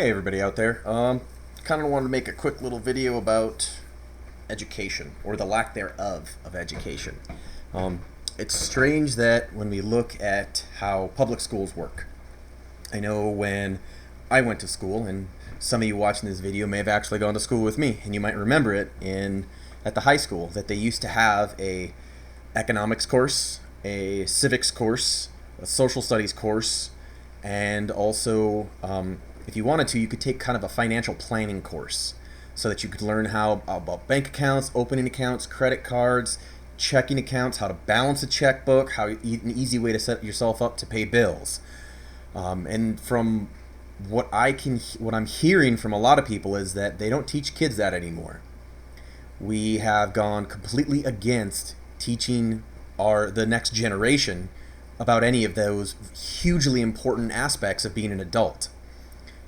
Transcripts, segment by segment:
Hey everybody out there. Kind of wanted to make a quick little video about education or the lack thereof of education. Um, it's strange that when we look at how public schools work, I know when I went to school, and some of you watching this video may have actually gone to school with me, and you might remember it in at the high school that they used to have a economics course, a civics course, a social studies course, and also, if you wanted to, you could take kind of a financial planning course so that you could learn how about bank accounts, opening accounts, credit cards, checking accounts, how to balance a checkbook, how an easy way to set yourself up to pay bills. And from what I'm hearing from a lot of people is that they don't teach kids that anymore. We have gone completely against teaching the next generation about any of those hugely important aspects of being an adult.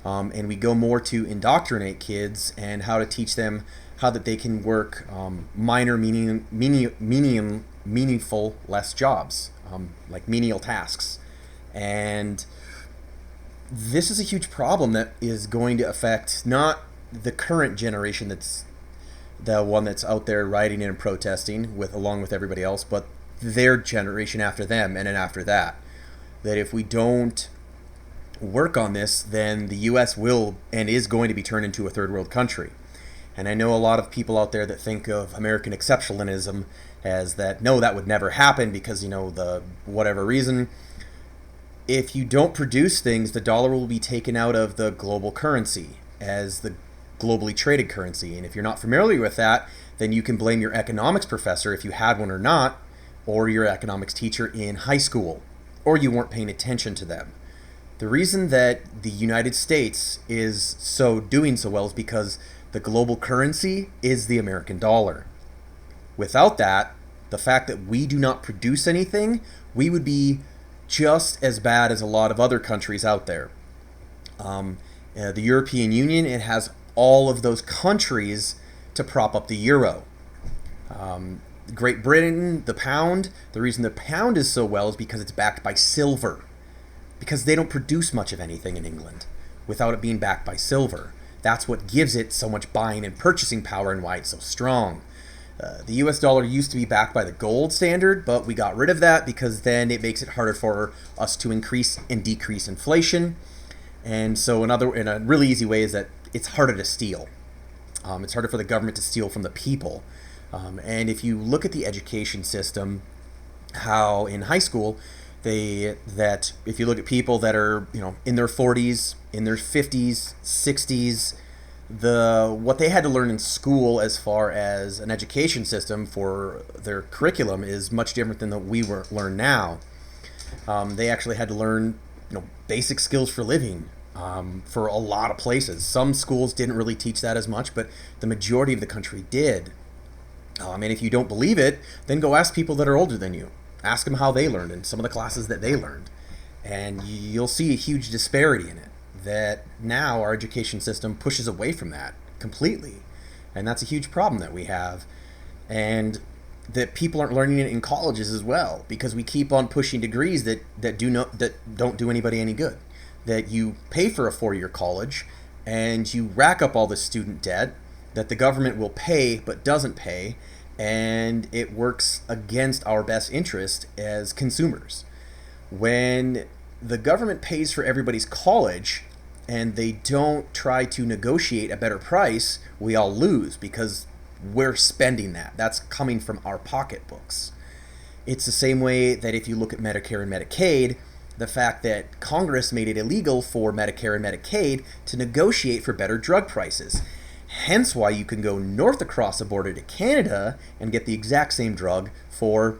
And we go more to indoctrinate kids and how to teach them how that they can work minor, meaningful, less jobs, like menial tasks. And this is a huge problem that is going to affect not the current generation that's the one that's out there rioting and protesting along with everybody else, but their generation after them and then after that. That if we don't work on this, then the U.S. will and is going to be turned into a third world country. And I know a lot of people out there that think of American exceptionalism as that, no, that would never happen because, the whatever reason. If you don't produce things, the dollar will be taken out of the global currency as the globally traded currency. And if you're not familiar with that, then you can blame your economics professor, if you had one or not, or your economics teacher in high school, or you weren't paying attention to them. The reason that the United States is doing so well is because the global currency is the American dollar. Without that, the fact that we do not produce anything, we would be just as bad as a lot of other countries out there. The European Union, it has all of those countries to prop up the euro. Great Britain, the pound, the reason the pound is so well is because it's backed by silver. Because they don't produce much of anything in England without it being backed by silver. That's what gives it so much buying and purchasing power and why it's so strong. The US dollar used to be backed by the gold standard, but we got rid of that because then it makes it harder for us to increase and decrease inflation. And so in a really easy way is that it's harder to steal. It's harder for the government to steal from the people. And if you look at the education system, how in high school, if you look at people that are in their 40s, in their 50s, 60s, what they had to learn in school as far as an education system for their curriculum is much different than what we learn now. They actually had to learn basic skills for living for a lot of places. Some schools didn't really teach that as much, but the majority of the country did. And if you don't believe it, then go ask people that are older than you. Ask them how they learned in some of the classes that they learned. And you'll see a huge disparity in it. That now our education system pushes away from that completely. And that's a huge problem that we have. And that people aren't learning it in colleges as well, because we keep on pushing degrees that don't do anybody any good. That you pay for a 4-year college and you rack up all this student debt that the government will pay but doesn't pay, and it works against our best interest as consumers. When the government pays for everybody's college and they don't try to negotiate a better price, we all lose because we're spending that. That's coming from our pocketbooks. It's the same way that if you look at Medicare and Medicaid, the fact that Congress made it illegal for Medicare and Medicaid to negotiate for better drug prices. Hence why you can go north across the border to Canada and get the exact same drug for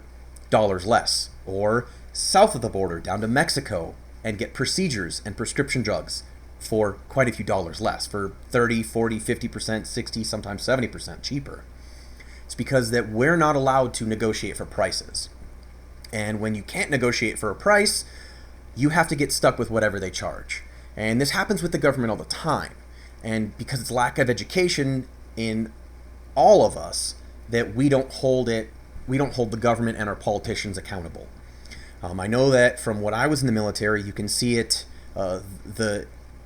dollars less, or south of the border down to Mexico and get procedures and prescription drugs for quite a few dollars less, for 30, 40, 50%, 60, sometimes 70% cheaper. It's because that we're not allowed to negotiate for prices. And when you can't negotiate for a price, you have to get stuck with whatever they charge. And this happens with the government all the time. And because it's lack of education in all of us, that we don't hold the government and our politicians accountable. I know that from when I was in the military, you can see it, the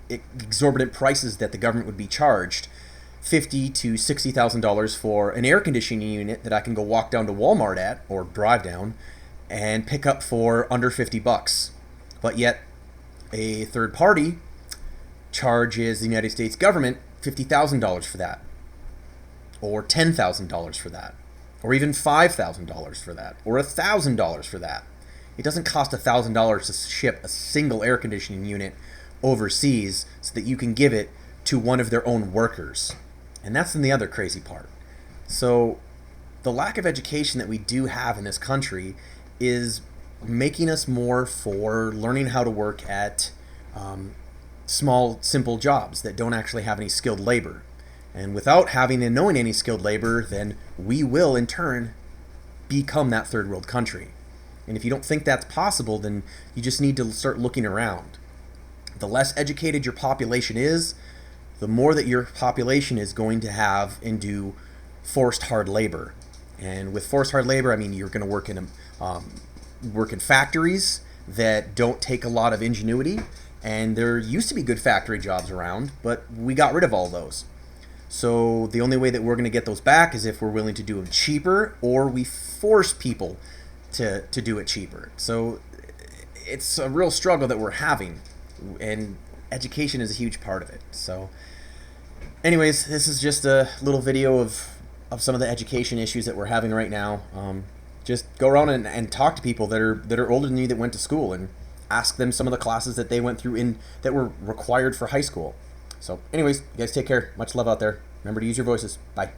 exorbitant prices that the government would be charged, $50,000 to $60,000 for an air conditioning unit that I can go walk down to Walmart at, or drive down, and pick up for under $50. But yet, a third party charges the United States government $50,000 for that, or $10,000 for that, or even $5,000 for that, or $1,000 for that. It doesn't cost $1,000 to ship a single air conditioning unit overseas so that you can give it to one of their own workers. And that's the other crazy part. So the lack of education that we do have in this country is making us more for learning how to work at small, simple jobs that don't actually have any skilled labor. And without having and knowing any skilled labor, then we will in turn become that third world country. And if you don't think that's possible, then you just need to start looking around. The less educated your population is, the more that your population is going to have and do forced hard labor. And with forced hard labor, I mean you're going to work in factories that don't take a lot of ingenuity. And there used to be good factory jobs around, but we got rid of all those. So the only way that we're going to get those back is if we're willing to do them cheaper, or we force people to do it cheaper. So it's a real struggle that we're having, and education is a huge part of it. So anyways, this is just a little video of some of the education issues that we're having right now. Just go around and talk to people that are older than you that went to school, and ask them some of the classes that they went through that were required for high school. So anyways, you guys take care. Much love out there. Remember to use your voices. Bye.